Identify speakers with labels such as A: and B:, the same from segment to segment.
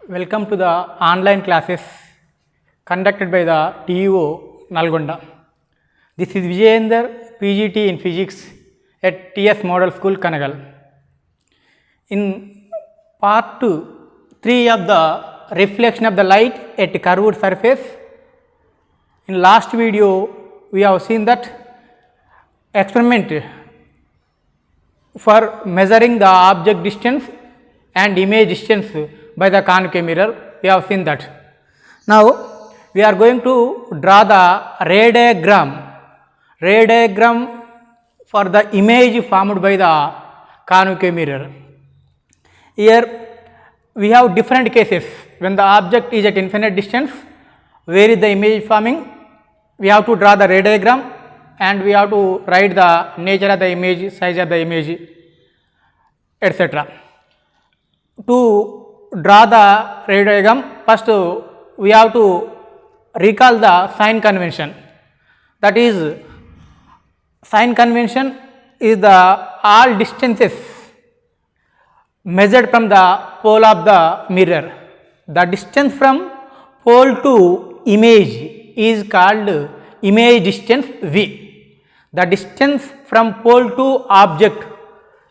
A: Welcome to the online classes conducted by the TUO Nalgonda. This is Vijayender, PGT in Physics at TS Model School, Kanagal. In part 3 of the reflection of the light at curved surface, in last video we have seen that experiment for measuring the object distance and image distance by the concave mirror. We have seen that. Now we are going to draw the ray diagram for the image formed by the concave mirror. Here we have different cases. When the object is at infinite distance, where is the image forming? We have to draw the ray diagram and we have to write the nature of the image, size of the image, etc. To draw the ray diagram, first we have to recall the sign convention. That is, sign convention is the all distances measured from the pole of the mirror. The distance from pole to image is called image distance V. The distance from pole to object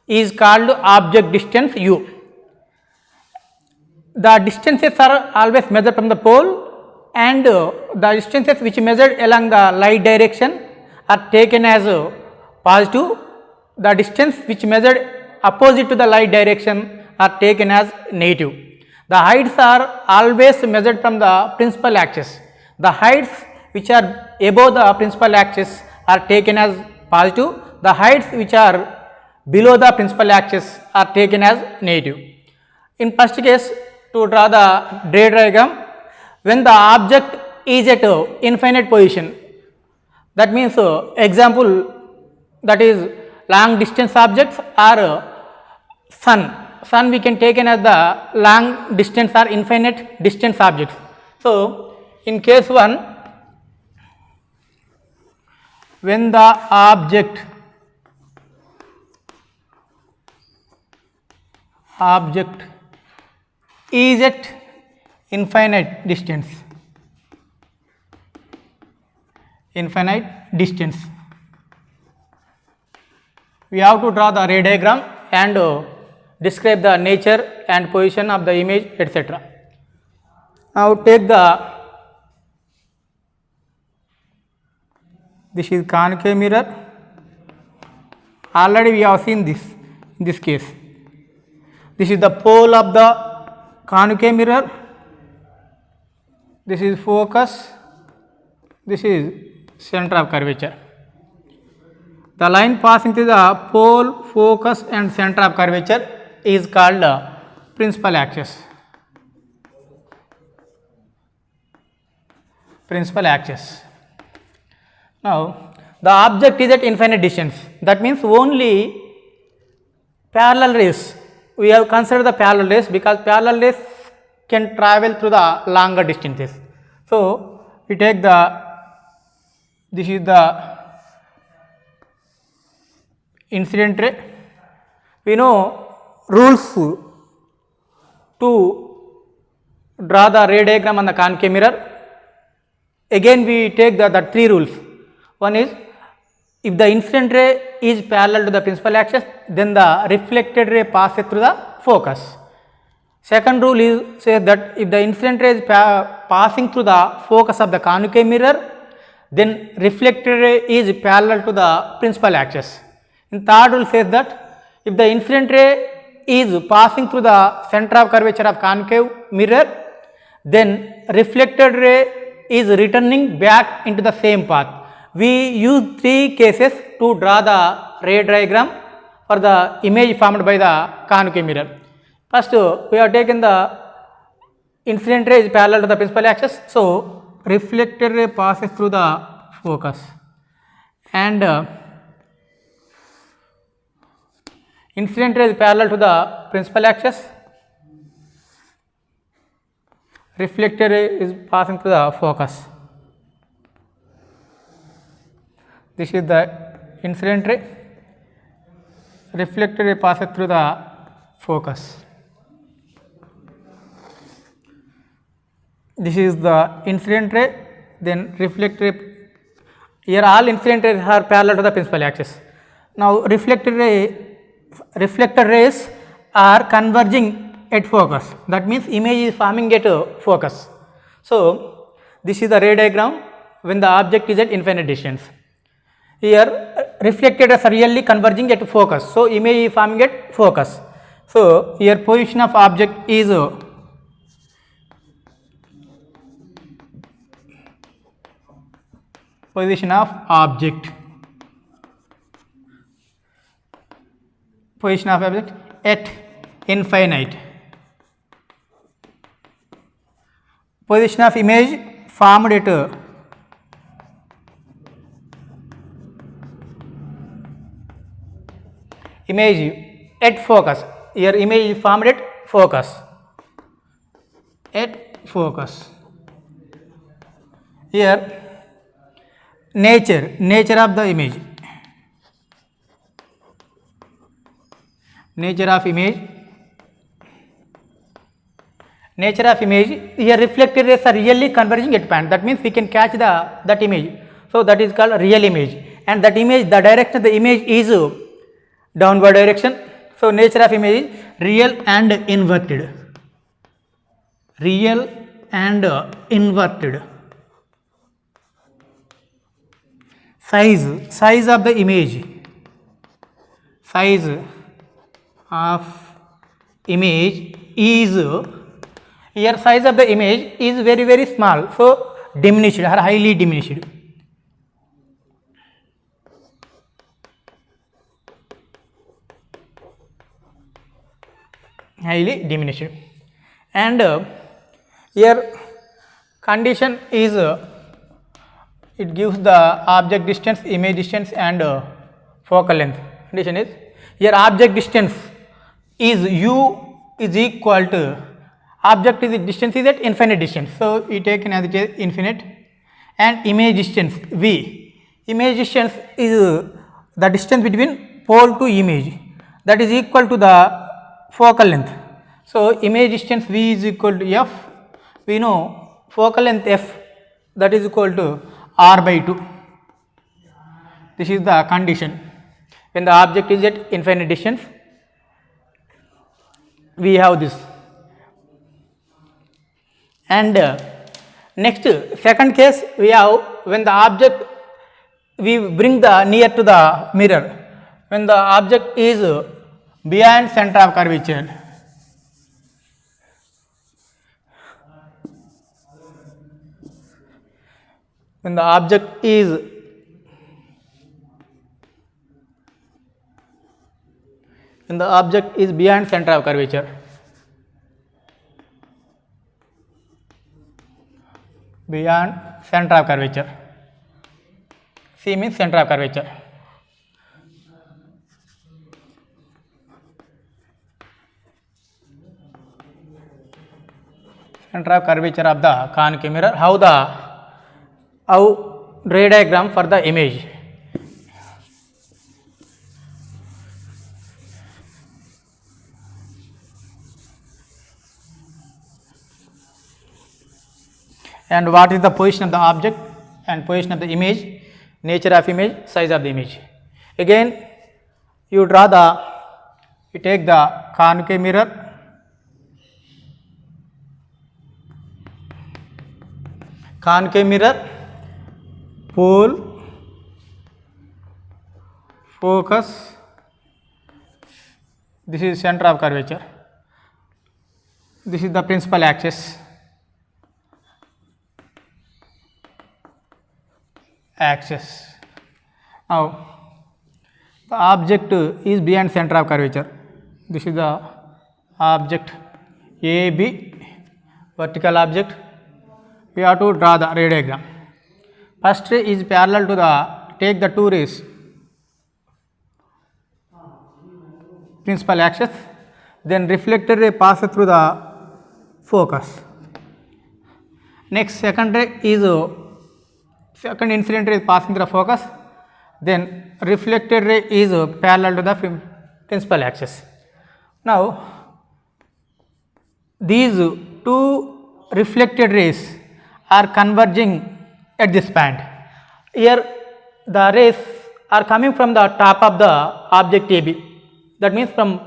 A: is called object distance U. The distances are always measured from the pole, and the distances which measured along the light direction are taken as positive. The distance which measured opposite to the light direction are taken as negative. The heights are always measured from the principal axis. The heights which are above the principal axis are taken as positive. The heights which are below the principal axis are taken as negative. In first case, to draw the ray diagram, when the object is at infinite position, that means example, that is long distance objects or sun we can take as the long distance or infinite distance objects. So in case 1, when the object is at infinite distance, we have to draw the ray diagram and describe the nature and position of the image, etc. Now take this is concave mirror. Already we have seen this in this case. This is the pole of the concave mirror. This is focus. This is center of curvature. The line passing through the pole, focus and center of curvature is called principal axis. Now the object is at infinite distance. That means only parallel rays. We have considered the parallel rays because parallel rays can travel through the longer distances. So we take this is the incident ray. We know rules to draw the ray diagram on the concave mirror. Again we take the 3 rules. One is, if the incident ray is parallel to the principal axis, then the reflected ray passes through the focus. Second rule says that if the incident ray is passing through the focus of the concave mirror, then reflected ray is parallel to the principal axis. And third rule says that if the incident ray is passing through the center of curvature of concave mirror, then reflected ray is returning back into the same path. We use 3 cases to draw the ray diagram for the image formed by the concave mirror. First, we have taken the incident ray is parallel to the principal axis, so reflected ray passes through the focus, and incident ray is parallel to the principal axis, reflected ray is passing through the focus. This is the incident ray, reflected ray passes through the focus. this is the incident ray, then reflected ray. Here all incident rays are parallel to the principal axis. Now reflected rays are converging at focus, that means image is forming at focus. So this is the ray diagram when the object is at infinite distance. Here reflected rays are really converging at focus, so image is forming at focus. So here position of object is position of object at infinite, position of image formed at image at focus. Here image is formed at focus, here nature of the image, nature of image, here reflected rays are really converging at point, that means we can catch that image, so that is called real image, and that image, the direction of the image is downward direction. So nature of image is real and inverted, size of the image, is, here size of the image is very small, so diminished or highly diminished, and here condition is it gives the object distance, image distance and focal length. Condition is here object distance is u is equal to object is distance is at infinite distance, so we taken as it is infinite, and image distance v, image distance is the distance between pole to image, that is equal to the focal length. So image distance v is equal to f, we know focal length f, that is equal to r by 2. This is the condition when the object is at infinite distance, we have this. And next second case we have when the object, we bring the near to the mirror, when the object is beyond center of curvature, when the object is beyond center of curvature, C means center of curvature. Center of curvature of the concave mirror. How ray diagram for the image. And what is the position of the object and position of the image, nature of image, size of the image. Again you take the concave mirror, pole, focus, this is center of curvature, this is the principal axis, Now the object is beyond center of curvature, this is the object AB, vertical object. We have to draw the ray diagram. First ray is parallel to take the two rays, principal axis, then reflected ray passes through the focus. Next second incident ray is passing through the focus, then reflected ray is parallel to the principal axis. Now these two reflected rays are converging at this point. Here the rays are coming from the top of the object AB, that means from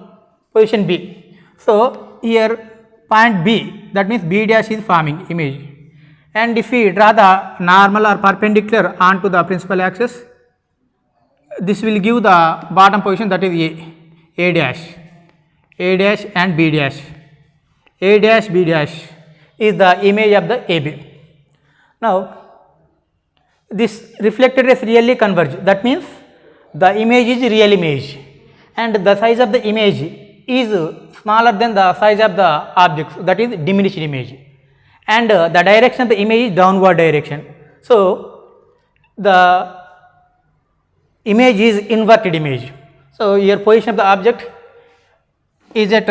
A: position B. So here point B, that means B dash is forming image, and if we draw the normal or perpendicular onto the principal axis, this will give the bottom position, that is A dash, A dash and B dash. A dash B dash is the image of the AB. Now this reflected rays really converge, that means the image is real image and the size of the image is smaller than the size of the objects, that is diminished image, and the direction of the image is downward direction. So the image is inverted image. So here position of the object is at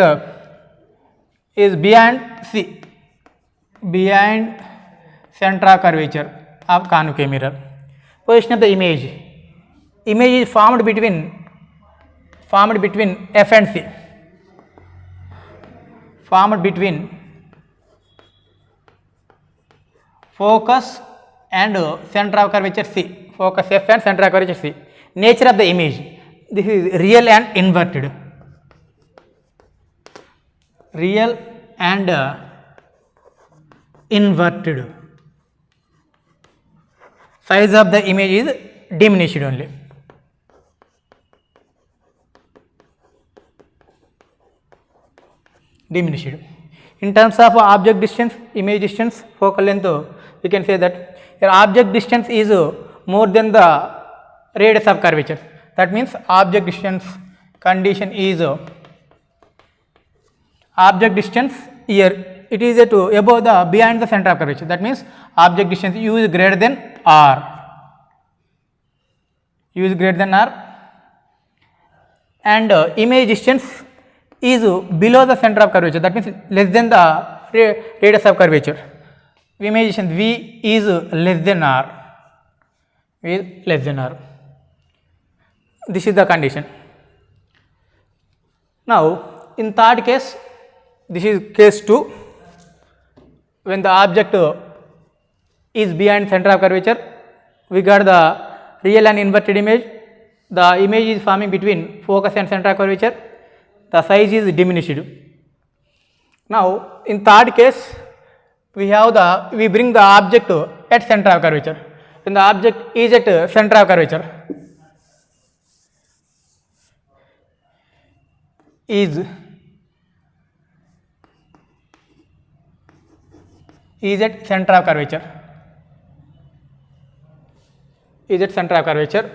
A: is behind C, behind center of curvature of concave mirror. Position of the image is formed between F and C, formed between focus and center of curvature C, focus F and center of curvature C. Nature of the image, this is real and inverted, real and inverted. Size of the image is diminished only. Diminished. In terms of object distance, image distance, focal length, we can say that your object distance is more than the radius of curvature. That means object distance condition is object distance here it is at above the behind the center of curvature. That means object distance U is greater than R, U is greater than R, and image distance is below the center of curvature, that means less than the radius of curvature. Image distance V is less than R, V is less than R. This is the condition. Now in third case, this is case 2, when the object is behind center of curvature, we got the real and inverted image. The image is forming between focus and center of curvature, the size is diminished. Now in third case, we bring the object at center of curvature. When the object is at center of curvature, is at center of curvature, is at center of curvature.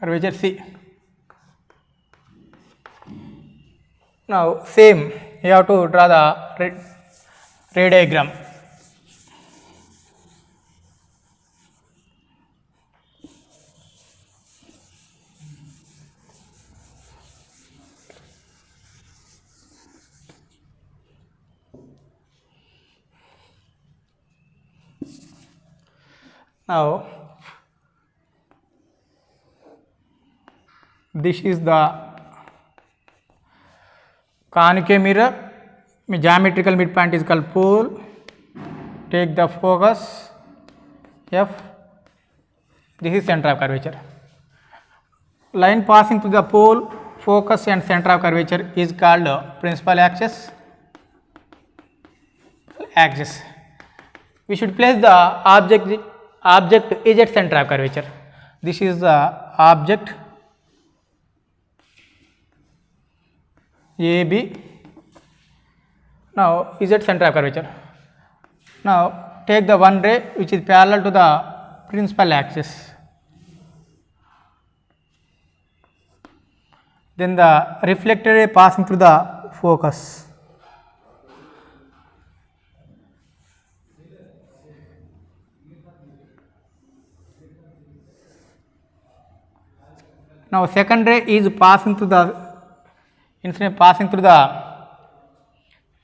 A: Curvature C. Now same, you have to draw the ray diagram. Now this is the concave mirror. Geometrical midpoint is called pole. Take the focus F. This is center of curvature. Line passing through the pole, focus and center of curvature is called principal axis. We should place the object is at center of curvature. This is the object AB. Now is at center of curvature. Now take the one ray which is parallel to the principal axis. Then the reflected ray passing through the focus. Now second ray is passing through the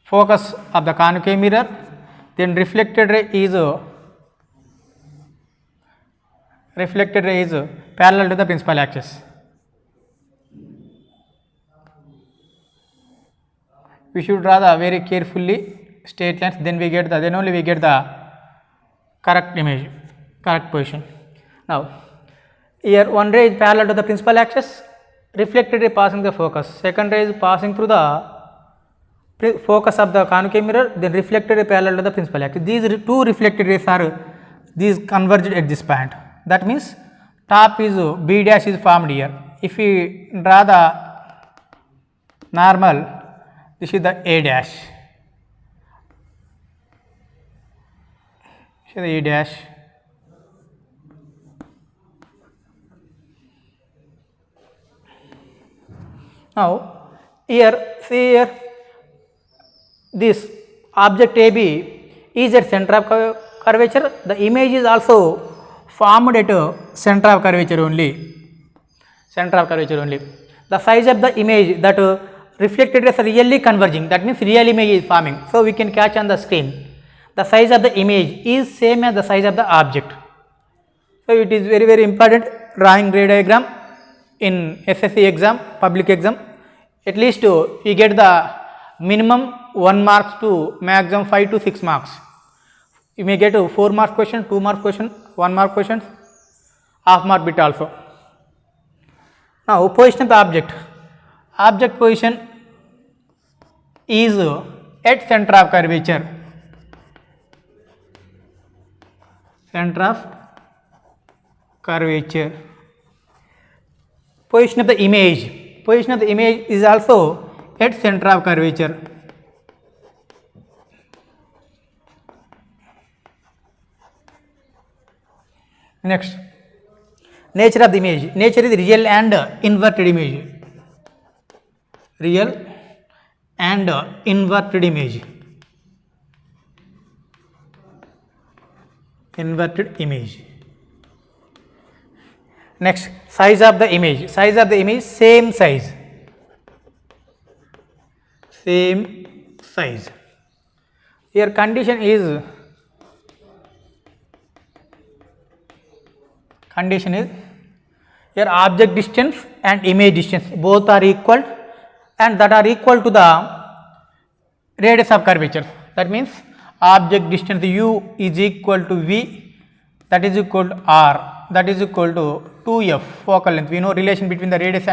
A: focus of the concave mirror, then reflected ray is reflected ray is parallel to the principal axis. We should draw the very carefully straight lines, then only we get the correct image, correct position. Now here one ray is parallel to the principal axis, reflected ray passing the focus, second ray is passing through the focus of the concave mirror, then reflected ray parallel to the principal axis. These two reflected rays are converged at this point. That means top is B dash is formed here. If we draw the normal, this is the A dash. This is the A dash. Now here, see here, this object AB is at center of curvature. The image is also formed at center of curvature only. Center of curvature only. The size of the image that reflected rays are really converging. That means real image is forming. So we can catch on the screen. The size of the image is same as the size of the object. So it is very, very important drawing ray diagram in SSC exam, public exam. At least we get the minimum 1 marks to maximum 5 to 6 marks. You may get a 4 mark question, 2 mark question, 1 mark questions, half mark bit also. Now position of the object. Object position is at center of curvature. Center of curvature. Position of the image. Position of the image is also at center of curvature. Next, nature of the image. Nature is real and inverted image. Real and inverted image. Inverted image. Next, size of the image. Size of the image, same size. Same size. Here condition is here object distance and image distance both are equal, and that are equal to the radius of curvature. That means object distance u is equal to v, that is equal to r, that is equal to 2f focal length. We know relation between the radius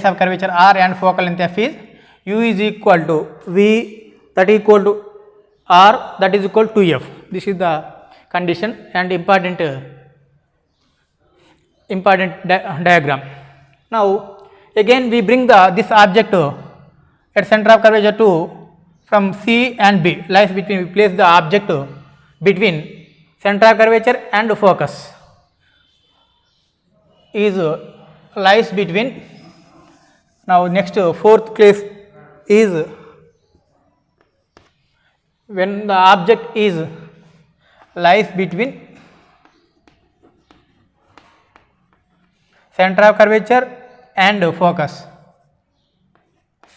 A: of curvature r and focal length f is u is equal to v, that is equal to r, that is equal to f. This is the condition and important diagram. Now again we bring this object at center of curvature to from C and B, lies between, we place the object between center of curvature and focus, is lies between. Now next fourth case is when the object is lies between center of curvature and focus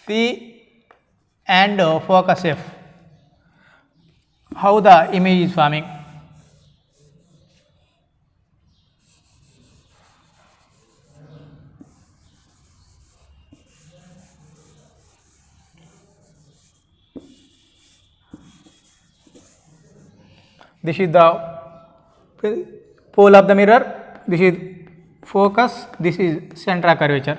A: C and focus F. How the image is forming? This is the pole of the mirror, this is focus, this is center of curvature.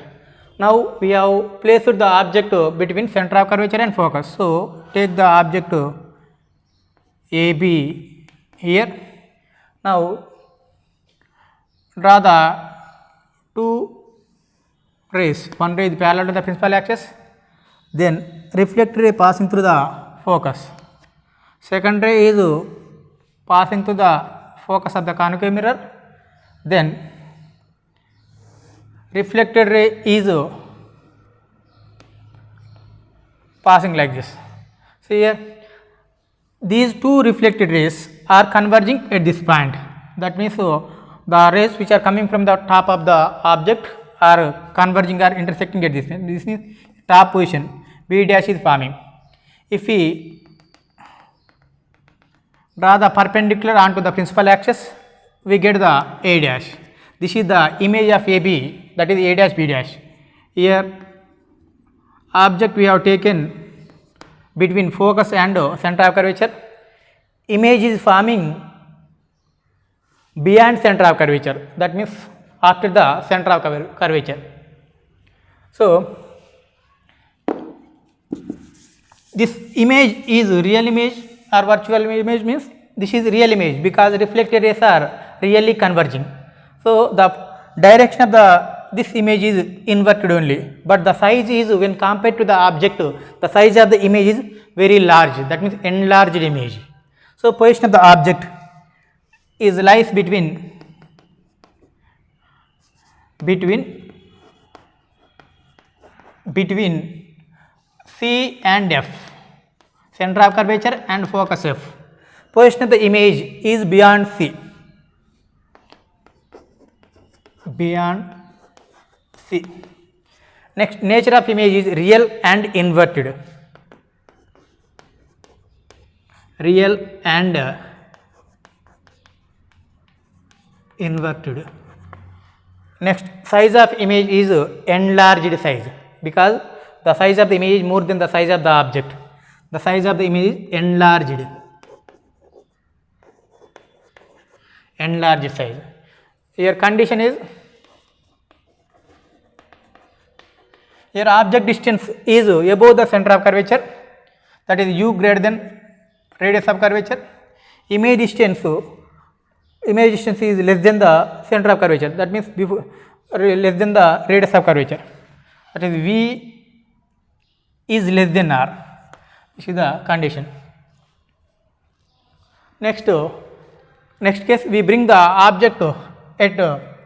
A: Now we have placed the object between center of curvature and focus. So take the object AB here. Now draw the two rays. One ray is parallel to the principal axis, then reflected ray passing through the focus. Second ray is passing through the focus of the concave mirror, then reflected ray is passing like this. See here, these two reflected rays are converging at this point. That means the rays which are coming from the top of the object are converging or intersecting at this point. This is top position, B dash is forming. If we draw the perpendicular onto the principal axis, we get the A dash. This is the image of AB, that is A dash B dash. Here object we have taken between focus and center of curvature. Image is forming beyond center of curvature, that means after the center of curvature. So this image is real image or virtual image, means this is real image because reflected rays are really converging. So the direction of this image is inverted only, but the size is, when compared to the object, the size of the image is very large, that means enlarged image. So position of the object is lies between C and F, center of curvature and focus F. Position of the image is beyond C, Next, nature of image is real and inverted. Next, size of image is enlarged size because the size of the image is more than the size of the object. The size of the image is enlarged size. Here condition is, here object distance is above the center of curvature, that is u greater than radius of curvature. Image distance is less than the center of curvature, that means less than the radius of curvature, that is v is less than r. This is the condition. Next case, we bring the object at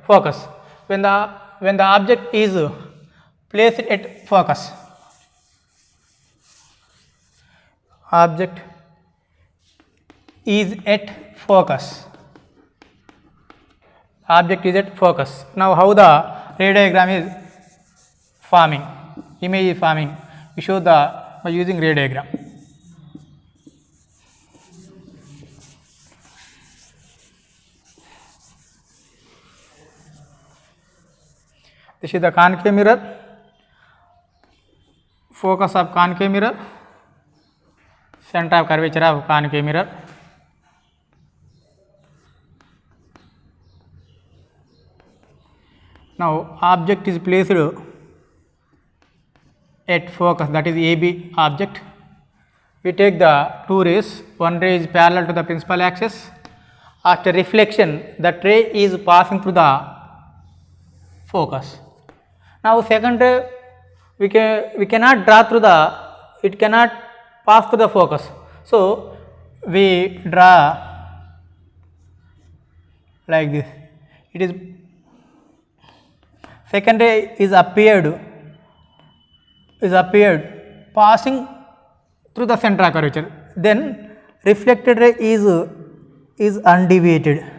A: focus. When the object is placed at focus, object is at focus. Now how the ray diagram is forming, image is forming, we show by using ray diagram. This is the concave mirror, focus of concave mirror, center of curvature of concave mirror. Now object is placed at focus, that is AB object. We take the two rays, one ray is parallel to the principal axis. After reflection, that ray is passing through the focus. Now second ray we cannot draw through it cannot pass through the focus. So we draw like this. It is second ray is appeared passing through the center of curvature. Then reflected ray is undeviated.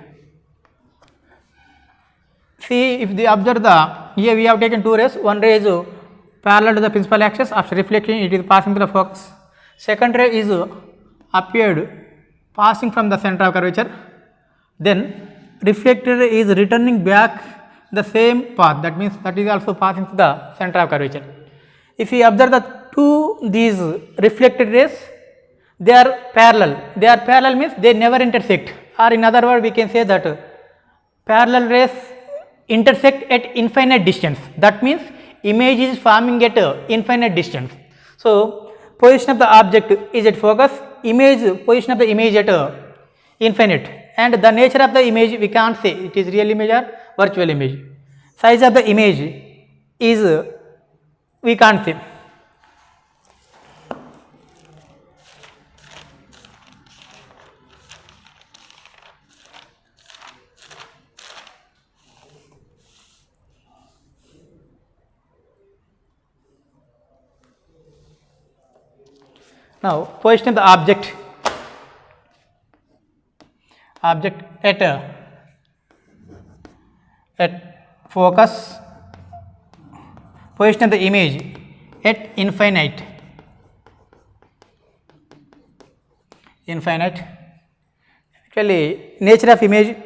A: See, if they observe here we have taken two rays, one ray is parallel to the principal axis, after reflecting it is passing through the focus. Second ray is appeared passing from the center of curvature, then reflected ray is returning back the same path, that means that is also passing to the center of curvature. If we observe these reflected rays, they are parallel means they never intersect, or in other words we can say that parallel rays intersect at infinite distance, that means image is forming at infinite distance. So position of the object is at focus, position of the image at infinite, and the nature of the image we can't say it is real image or virtual image. Size of the image is we can't say. Now position of the object at focus, position of the image at infinite. Actually nature of image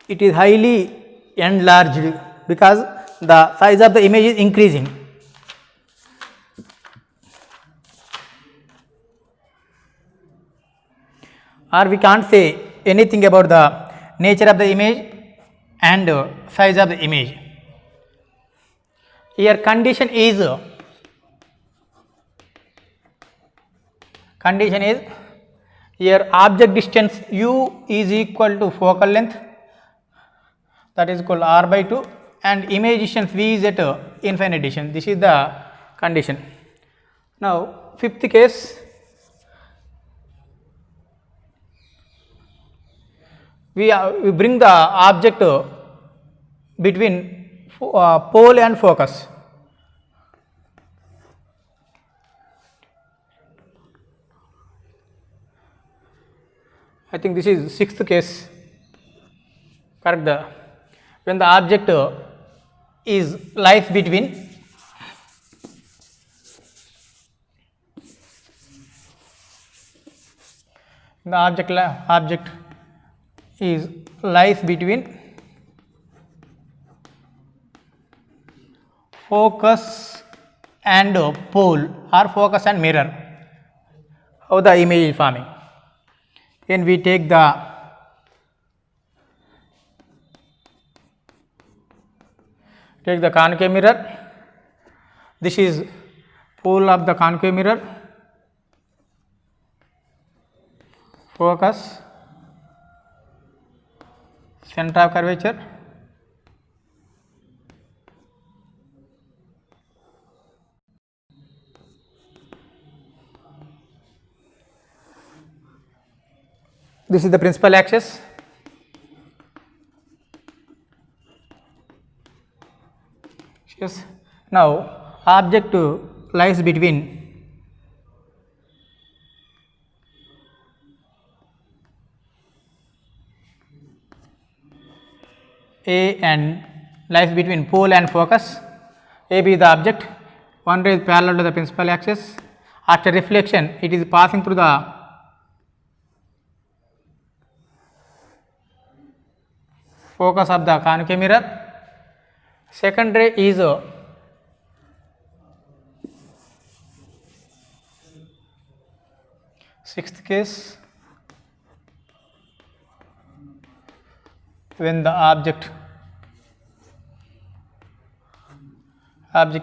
A: it is highly enlarged because the size of the image is increasing. Or we can't say anything about the nature of the image and size of the image. Here condition is here object distance u is equal to focal length, that is equal to r by 2, and image distance v is at infinite distance. This is the condition. Now fifth case, we bring the object between pole and focus. I think this is sixth case. Correct. When the object lies between lies between focus and pole or focus and mirror, how the image is forming. When we take the concave mirror, this is pole of the concave mirror, focus, center of curvature, this is the principal axis, yes. Now object lies between A and lies between pole and focus. AB is the object, one ray is parallel to the principal axis. After reflection, it is passing through the focus of the concave mirror. Second ray is sixth case, when the object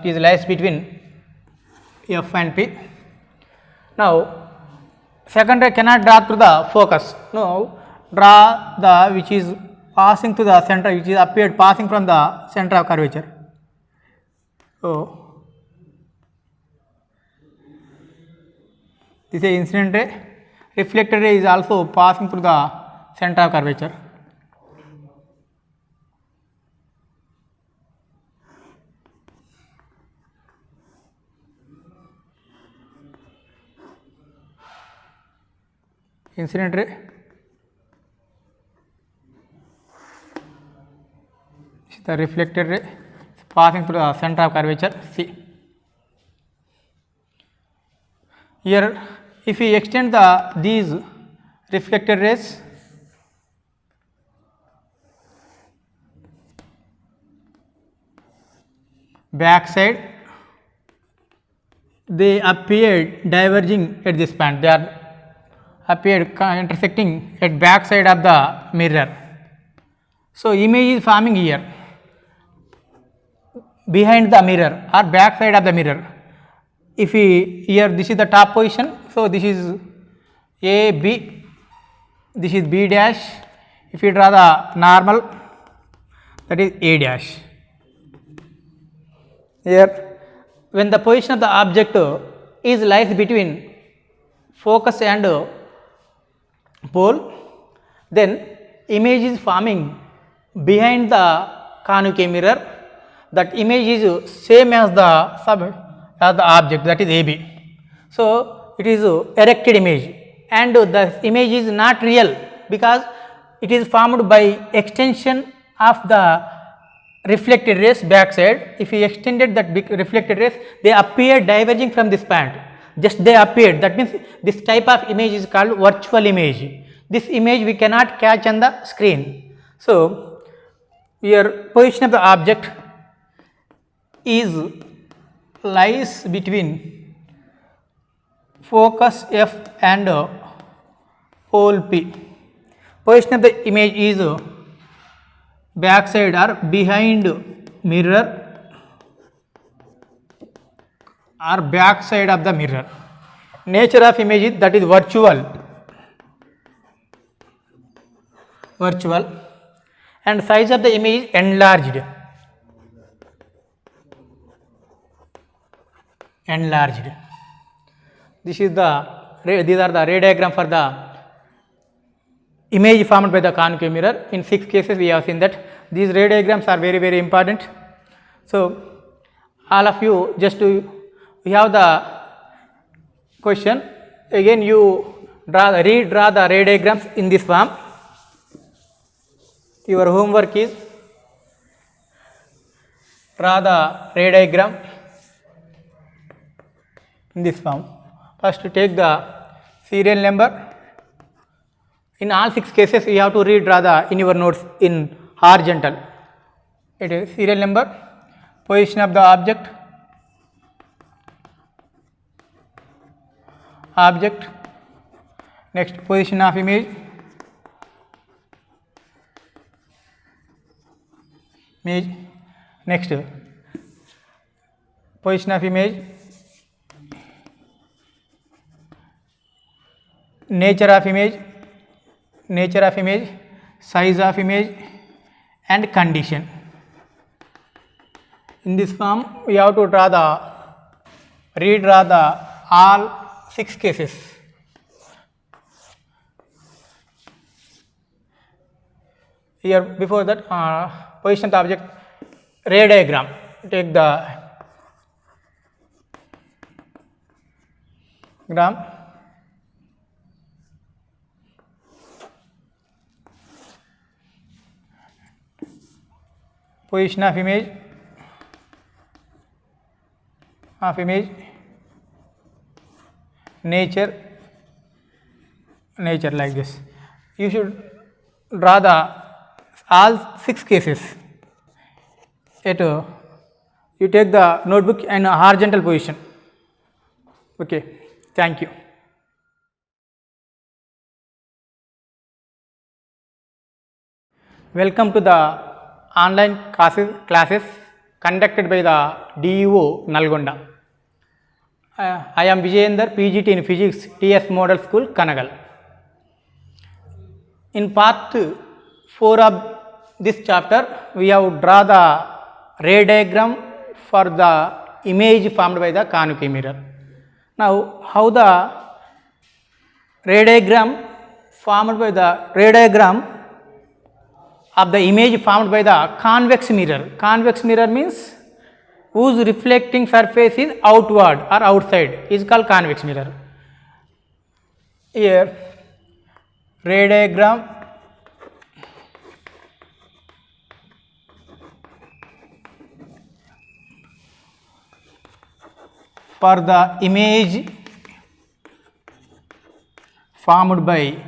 A: is lies between F and P. Now second ray cannot draw through the focus. Now draw the which is passing to the center, which is appeared passing from the center of curvature. So this is incident ray. Reflected ray is also passing through the center of curvature. Incident ray, the reflected ray passing through the center of curvature C. Here if we extend these reflected rays, back side, they appeared diverging at this point, they are appeared intersecting at back side of the mirror. So image is forming here behind the mirror or back side of the mirror. If we here, this is the top position, so this is A, B, this is B dash. If we draw the normal, that is A dash. Here when the position of the object is lies between focus and pole, then image is forming behind the concave mirror. That image is same as the object, that is AB. So it is erected image, and the image is not real because it is formed by extension of the reflected rays back side. If we extended that reflected rays, they appear diverging from this point. Just they appeared, that means this type of image is called virtual image. This image we cannot catch on the screen. So Here position of the object is lies between focus F and pole P. Position of the image is back side or behind mirror or back side of the mirror. Nature of image is that is virtual and size of the image is enlarged. These are the ray diagram for the image formed by the concave mirror. In 6 cases we have seen that these ray diagrams are very, very important. So all of you we have the question again, you redraw the ray diagrams in this form. Your homework is draw the ray diagram in this form. First take the serial number. In all 6 cases you have to redraw the in your notes in horizontal. It is serial number, position of the object, next position of image, next position of image, nature of image, size of image and condition. In this form we have to redraw the all 6 cases. Here before that position of the object, ray diagram, take the gram, position of image, nature like this. You should draw the all 6 cases. You take the notebook and horizontal position. Okay, thank you. Welcome to the online classes conducted by the DEO Nalgonda. I am Vijayendar, PGT in Physics, TS Model School, Kanagal. In part 4 of this chapter, we have drawn the ray diagram for the image formed by the concave mirror. Now, how the ray diagram of the image formed by the convex mirror. Convex mirror means whose reflecting surface is outward or outside is called convex mirror. Here ray diagram for the image formed by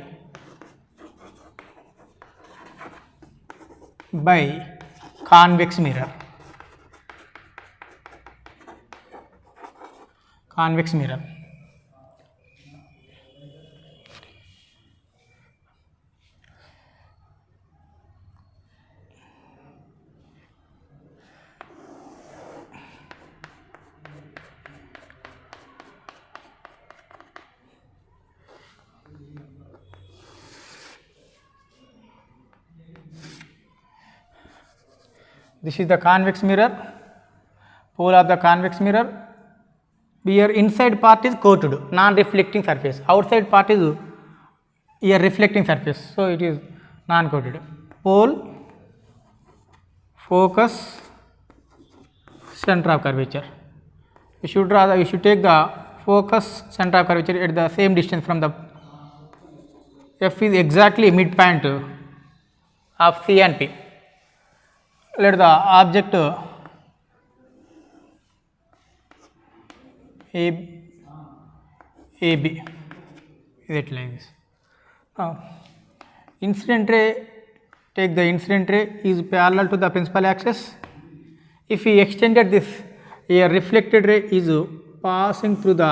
A: convex mirror. This is the convex mirror, pole of the convex mirror. Here inside part is coated, non-reflecting surface. Outside part is here reflecting surface. So it is non-coated. Pole, focus, center of curvature. You should take the focus, center of curvature at the same distance from the F is exactly midpoint of C and P. Let the object AB is it like this. Now incident ray take the incident ray is parallel to the principal axis. If we extended this, a reflected ray is passing through the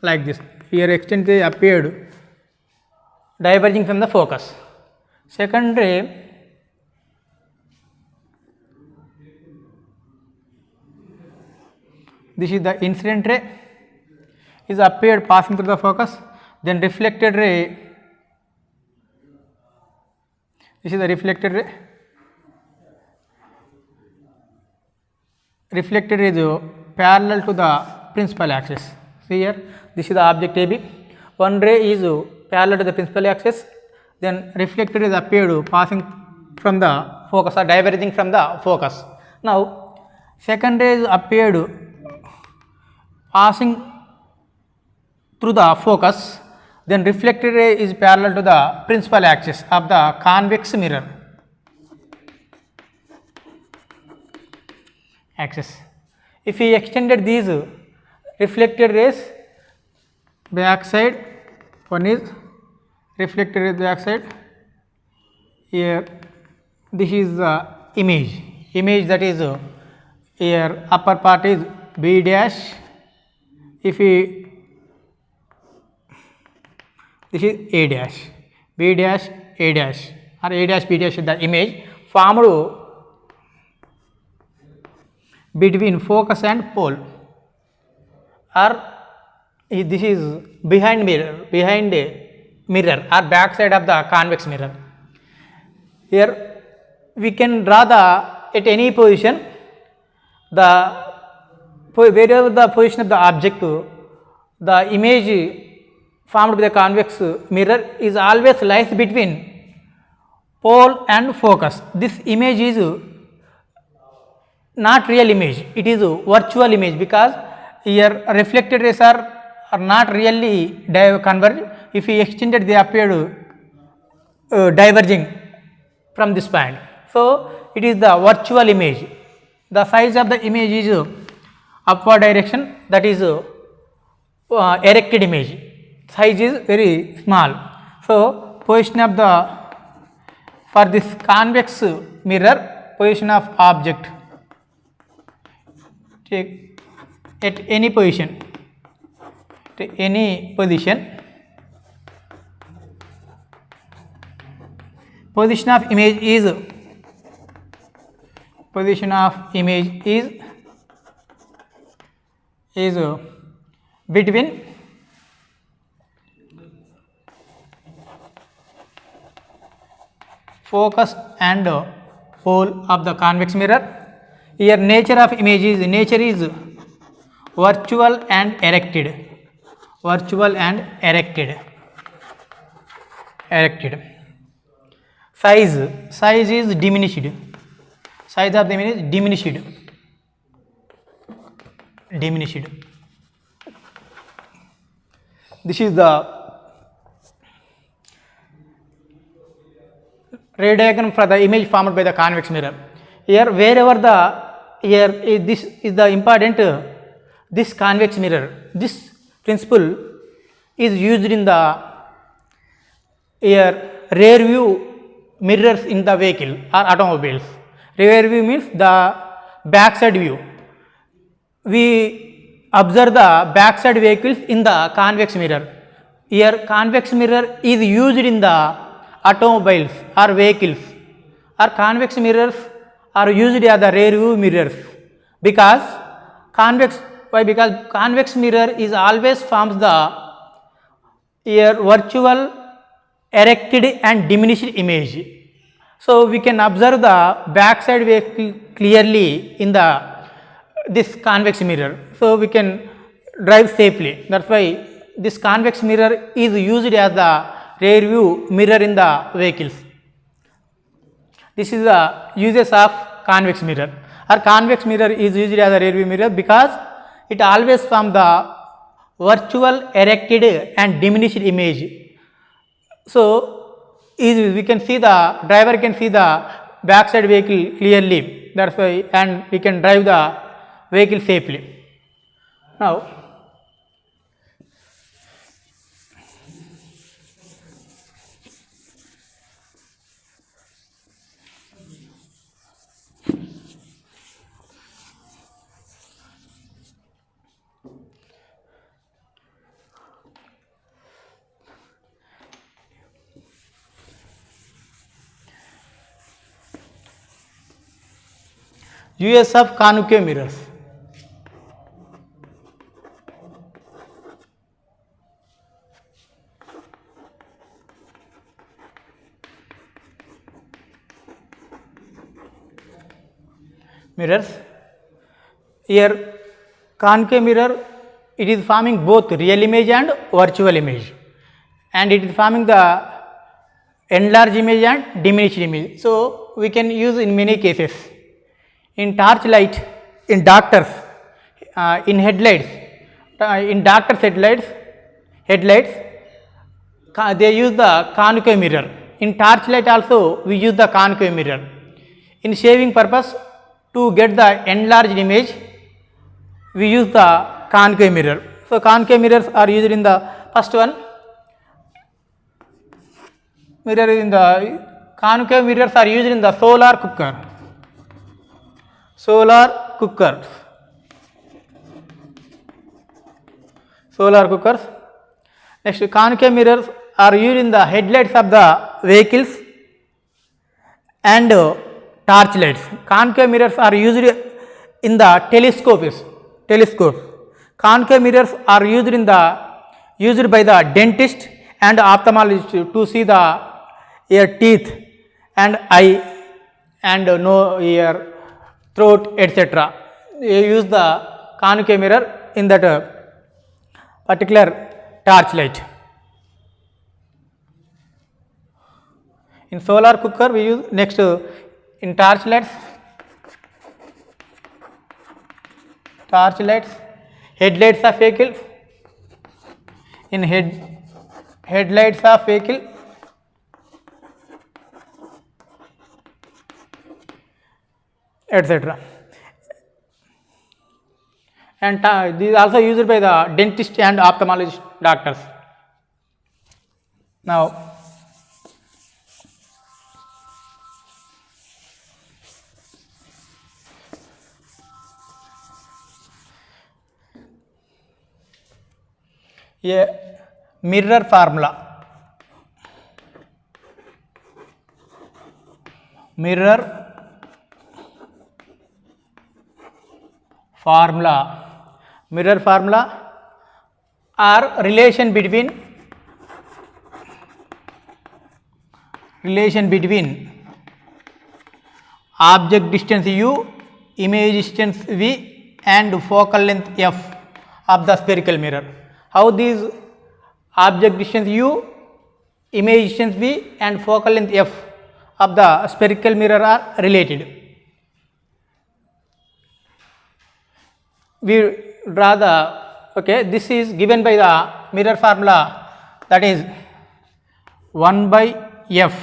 A: like this. Here extended ray appeared diverging from the focus. Second ray this is the incident ray is appeared passing through the focus, then reflected ray, this is the reflected ray, reflected ray is parallel to the principal axis. See here, this is the object AB, one ray is parallel to the principal axis, then reflected is appeared passing from the focus or diverging from the focus. Now second ray is appeared passing through the focus, then reflected ray is parallel to the principal axis of the convex mirror axis. If we extended these reflected rays back side, one is reflected ray back side, here this is the image that is here upper part is B dash, if we this is A dash, B dash, A dash or A dash B dash is the image formed between focus and pole, or this is behind mirror or back side of the convex mirror. Here we can draw at any position wherever the position of the object, the image formed by the convex mirror is always lies between pole and focus. This image is not real image, it is virtual image, because here reflected rays are not really converge. If we extended, they appeared diverging from this point. So it is the virtual image. The size of the image is upward direction, that is erected image. Size is very small. So position of the, for this convex mirror, position of object, take at any position, position of image is between focus and pole of the convex mirror. Here nature of image is virtual and erected, size is diminished, size of the image is diminished. This is the ray diagram for the image formed by the convex mirror. Here wherever this is the important, this convex mirror, this principle is used in the rear view mirrors in the vehicle or automobiles. Rear view means the backside view. We observe the backside vehicles in the convex mirror. Here convex mirror is used in the automobiles or vehicles, or convex mirrors are used as the rear view mirrors, because convex mirror is always forms the virtual, erected and diminished image. So we can observe the backside vehicle clearly in this convex mirror, so we can drive safely. That's why this convex mirror is used as the rear view mirror in the vehicles. This is the uses of convex mirror, or convex mirror is used as a rear view mirror because it always forms the virtual, erected and diminished image. So we can see the driver can see the backside vehicle clearly, that's why, and we can drive the vehicle safely. Now Uses of concave mirrors. Mirrors. Here concave mirror, it is forming both real image and virtual image, and it is forming the enlarged image and diminished image. So we can use in many cases, in torch light, in doctors, in headlights, in doctors headlights they use the concave mirror. In torch light also we use the concave mirror. In shaving purpose, to get the enlarged image, we use the concave mirror. So concave mirrors are used in the first one. Mirror in the concave mirrors are used in the solar cooker. Solar cookers. Solar cookers. Next, concave mirrors are used in the headlights of the vehicles and torch lights. Concave mirrors are used in the telescopes. Concave mirrors are used by the dentist and ophthalmologist to see the ear, teeth and eye and nose, ear, throat, etc. They use the concave mirror in that particular torch light. In solar cooker we use next in torch lights, headlights of vehicle, in headlights of vehicle, etc. And these are also used by the dentist and ophthalmologist doctors. Now a mirror formula. Mirror formula are relation between object distance u, image distance v and focal length f of the spherical mirror. How these object distance u, image distance v and focal length f of the spherical mirror are related. We draw this is given by the mirror formula, that is 1 by f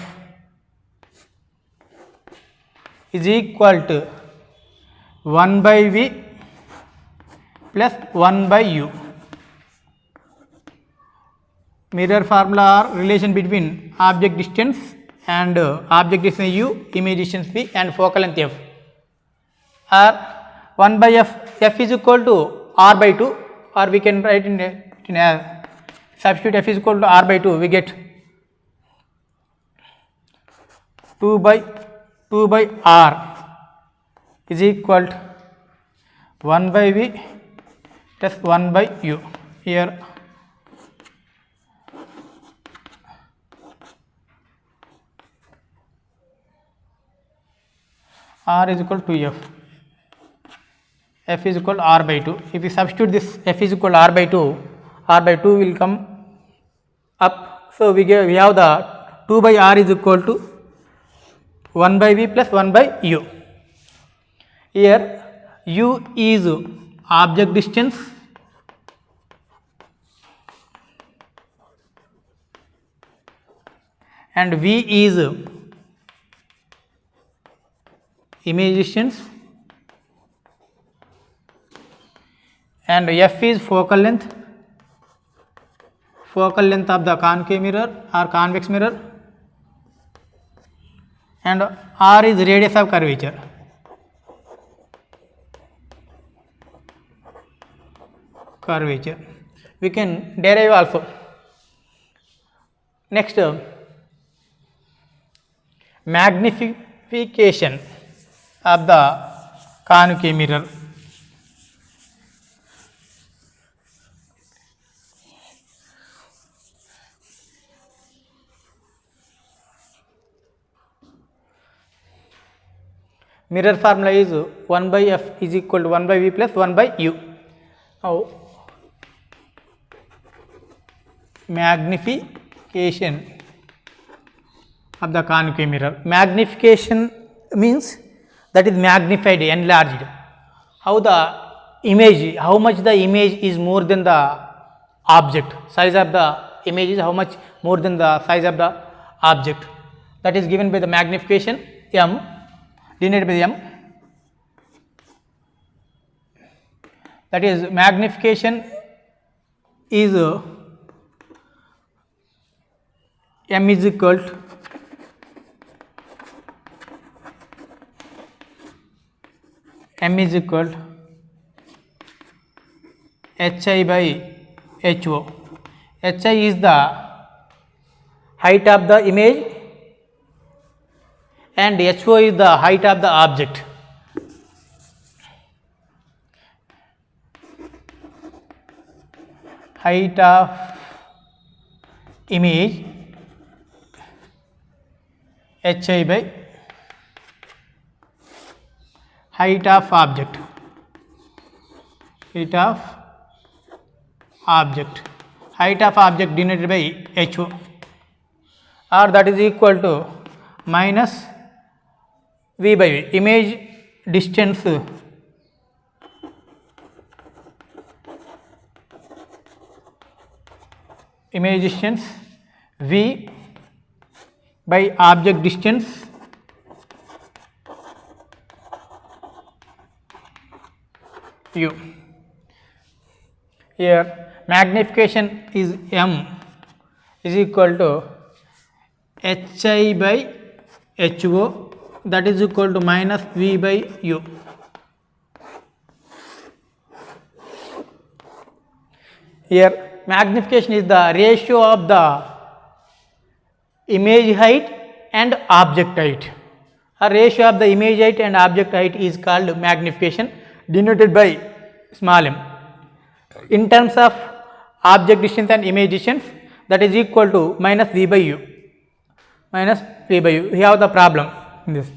A: is equal to 1 by v plus 1 by u. Mirror formula are relation between object distance and object distance u, image distance v and focal length f are 1 by f is equal to r by 2, or we can write in a substitute f is equal to r by 2, we get 2 by r is equal to 1 by v plus 1 by u. Here r is equal to f is equal to r by 2. If we substitute this f is equal to r by 2 will come up. So we have the 2 by r is equal to 1 by v plus 1 by u. Here u is object distance and v is image distance and f is focal length of the concave mirror or convex mirror, and r is radius of curvature. We can derive also. Next, magnification of the concave mirror. Mirror formula is 1 by f is equal to 1 by v plus 1 by u. Now, magnification of the concave mirror. Magnification means that is magnified, enlarged. How the image, how much the image is more than the object, size of the image is how much more than the size of the object, that is given by the magnification m denoted by m. That is magnification is m is equal to hi by ho. Hi is the height of the image and ho is the height of the object. Height of image hi by height of object, height of object denoted by ho, or that is equal to minus v by v. Image distance v by object distance u. Here magnification is m is equal to hi by ho, that is equal to minus v by u. Here magnification is the ratio of the image height and object height. A ratio of the image height and object height is called magnification, denoted by small m. In terms of object distance and image distance, that is equal to minus v by u. We have the problem in this.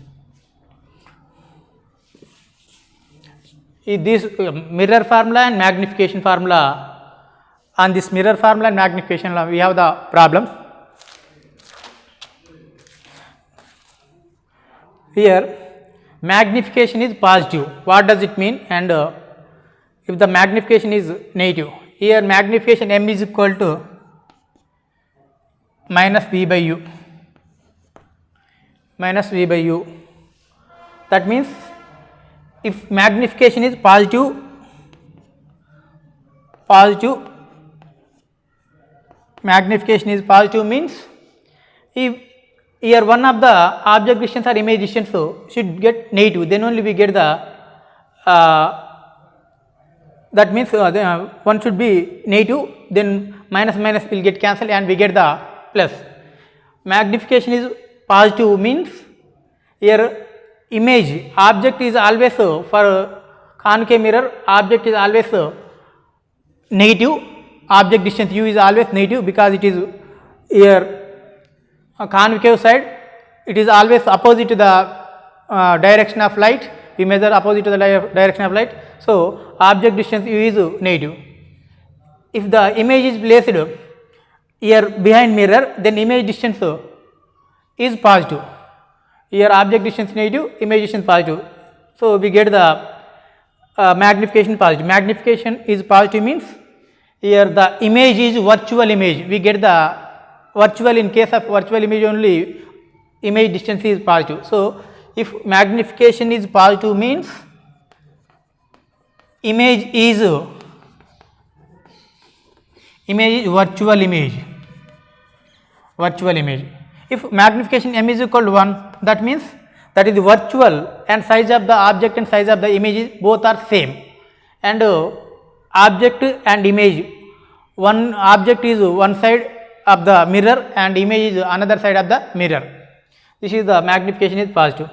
A: This mirror formula and magnification formula. On this mirror formula and magnification formula, we have the problems. Here magnification is positive. What does it mean? And if the magnification is negative, here magnification m is equal to minus v by u. That means if magnification is positive, magnification is positive means if here one of the object distance or image distance should get negative, then only we get the that means one should be negative, then minus will get cancelled and we get the plus. Magnification is positive means here image object is always for concave mirror, object is always negative, object distance u is always negative because it is here concave side, it is always opposite to the direction of light. We measure opposite to the direction of light, so object distance u is negative. If the image is placed here behind mirror, then image distance is positive. Here object distance negative, image distance positive, so we get the magnification positive. Magnification is positive means here the image is virtual image, we get the virtual. In case of virtual image only image distance is positive. So if magnification is positive means image is virtual image. If magnification m is equal to 1, that means that is the virtual and size of the object and size of the image both are same, and object and image, one object is one side of the mirror and image is another side of the mirror. This is the magnification is positive.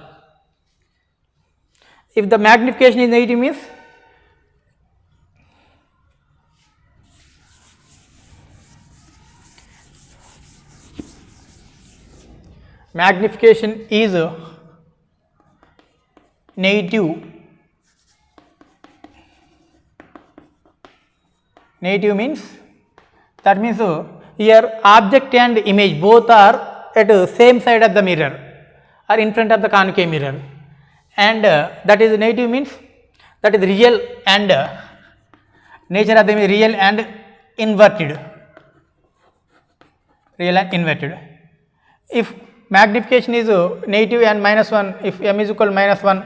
A: If the magnification is negative means magnification is negative. Negative means that means here object and image both are at same side of the mirror or in front of the concave mirror, and that is negative means that is real and nature of the real and inverted. Real and inverted. If magnification is negative and -1, if m is equal to -1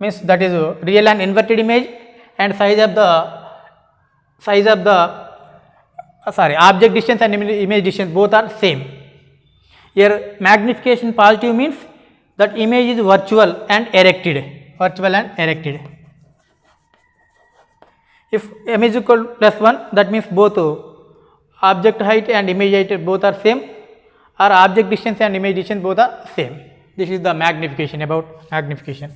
A: means that is real and inverted image, and size of the object distance and image distance both are same. Here magnification positive means that image is virtual and erected. If m is equal to +1, that means both object height and image height both are same, or object distance and image distance both are same. This is the magnification, about magnification.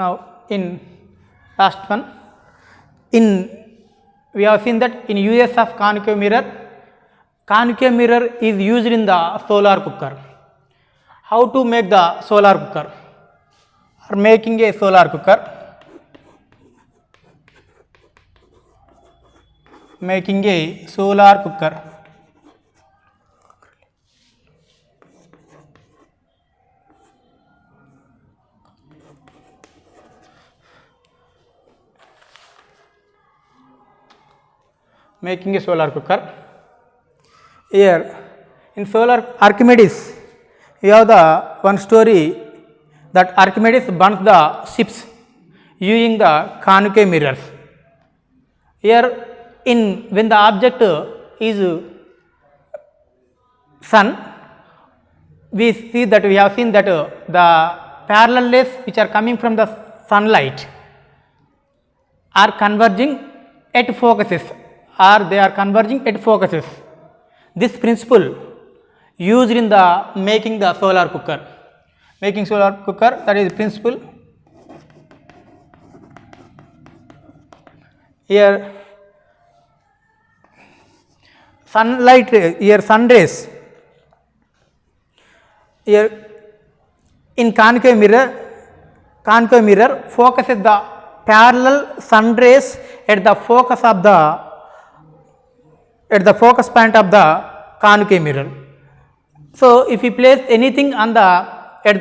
A: Now in last one, we have seen that in use of concave mirror is used in the solar cooker. How to make the solar cooker, or making a solar cooker? Making a solar cooker. Making a solar cooker. Here in solar Archimedes, we have the one story that Archimedes burns the ships using the concave mirrors. Here when the object is sun, we have seen that the parallel rays which are coming from the sunlight are converging at focuses, or they are converging at focuses. This principle used in the making the solar cooker. Making solar cooker, that is principle. Here sunlight, here sun rays, here in concave mirror focuses the parallel sun rays at the focus point of the concave mirror. So if we place anything at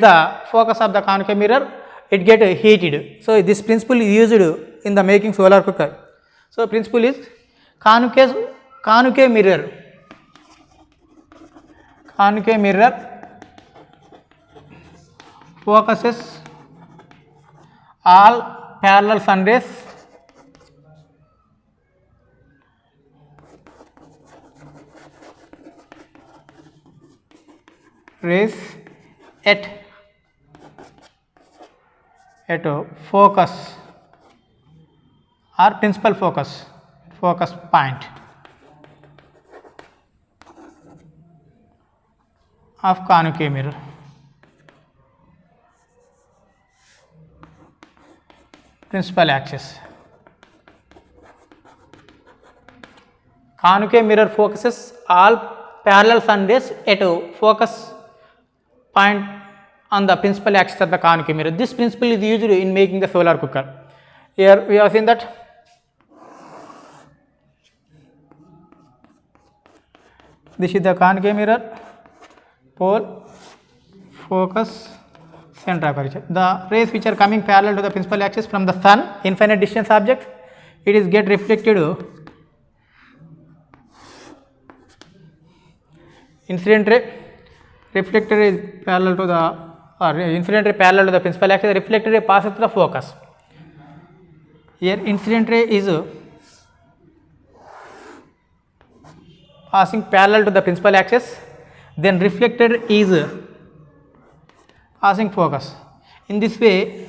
A: the focus of the concave mirror, it get heated. So this principle is used in the making solar cooker. So principle is concave mirror focuses all parallel sun rays at focus or principal focus point of concave mirror. Principal axis. Concave mirror focuses all parallel sun rays at focus point on the principal axis of the concave mirror. This principle is used in making the solar cooker. Here we have seen that this is the concave mirror, pole, focus, center of aperture. The rays which are coming parallel to the principal axis from the sun, infinite distance object, it is get reflected. Incident ray, reflected ray is parallel to the incident ray parallel to the principal axis, reflected ray passes through the focus. Here incident ray is passing parallel to the principal axis, then reflected is passing focus. In this way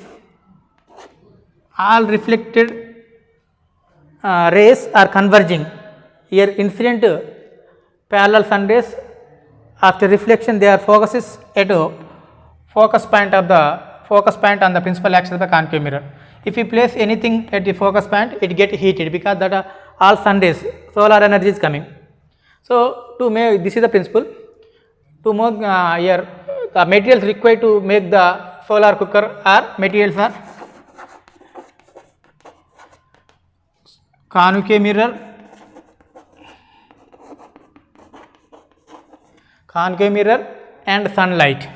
A: all reflected rays are converging. Here incident parallel sun rays after reflection they are focuses at a focus point on the principal axis of the concave mirror. If we place anything at the focus point, it get heated because that all sun rays, solar energy is coming. So to make, this is the principle. To make here the materials required to make the solar cooker are materials are concave mirror, and sunlight.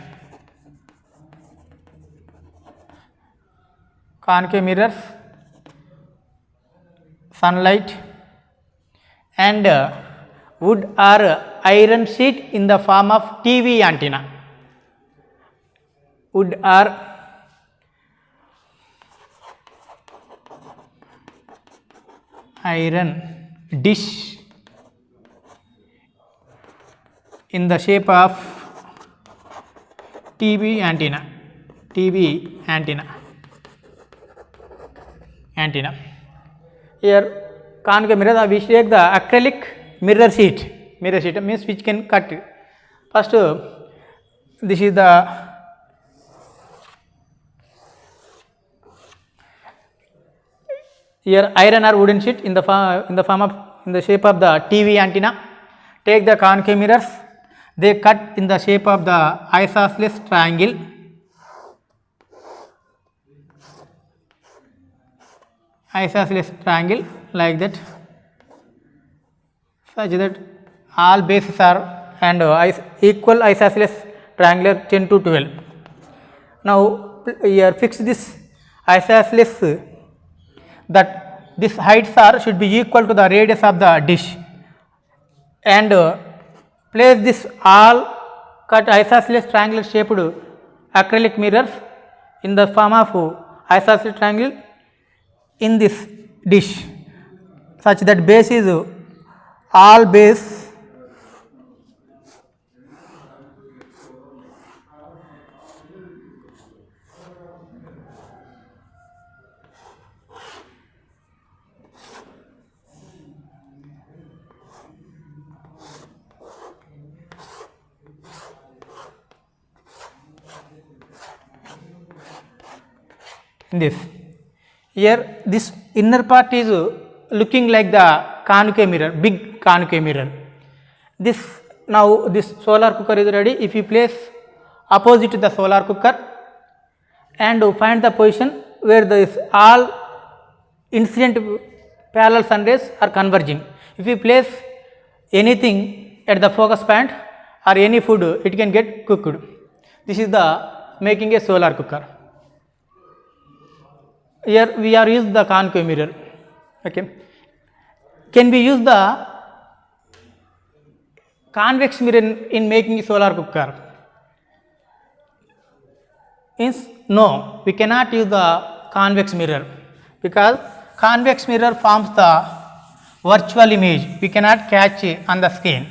A: Concave mirrors, sunlight, and wood or iron sheet in the form of TV antenna. Wood or iron dish in the shape of TV antenna. Here concave mirror, we take the acrylic mirror sheet means which can cut. First this is the here iron or wooden sheet in the shape of the TV antenna. Take the concave mirrors, they cut in the shape of the isosceles triangle. Like that, such that all bases are and equal isosceles triangular 10 to 12. Now here fix this isosceles that this heights should be equal to the radius of the dish, and place this all cut isosceles triangular shaped acrylic mirrors in the form of isosceles triangle in this dish, such that base is all base in this. Here this inner part is looking like the concave mirror, big concave mirror. This now this solar cooker is ready. If you place opposite to the solar cooker and find the position where this all incident parallel sun rays are converging. If you place anything at the focus point or any food, it can get cooked. This is the making a solar cooker. Here we are used the concave mirror. Okay. Can we use the convex mirror in making a solar cooker? No, we cannot use the convex mirror because convex mirror forms the virtual image. We cannot catch it on the screen.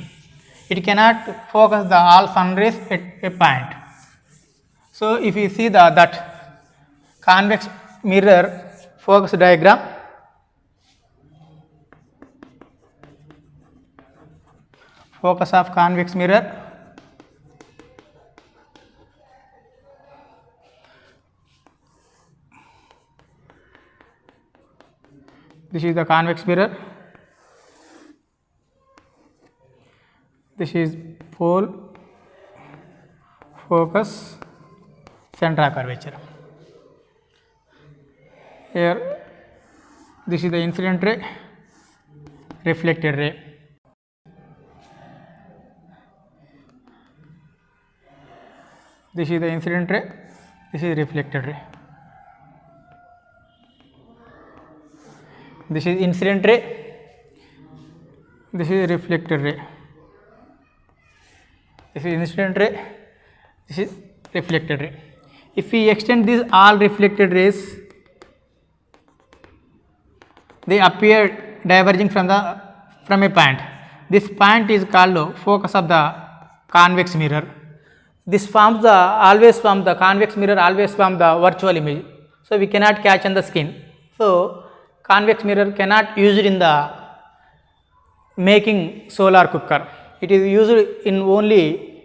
A: It cannot focus the all sun rays at a point. So if you see that convex mirror focus diagram, focus of convex mirror, this is the convex mirror, this is pole, focus, center of curvature. Here this is the incident ray, reflected ray. This is the incident ray, this is reflected ray. This is incident ray, this is reflected ray. This is incident ray, this is reflected ray. If we extend these all reflected rays, they appear diverging from a point. This point is called focus of the convex mirror. This forms the convex mirror always form the virtual image. So we cannot catch on the skin. So convex mirror cannot used in the making solar cooker. It is used in only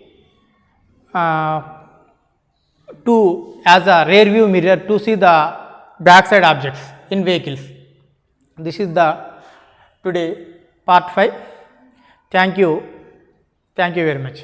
A: to as a rear view mirror to see the backside objects in vehicles. This is the today part 5. Thank you very much.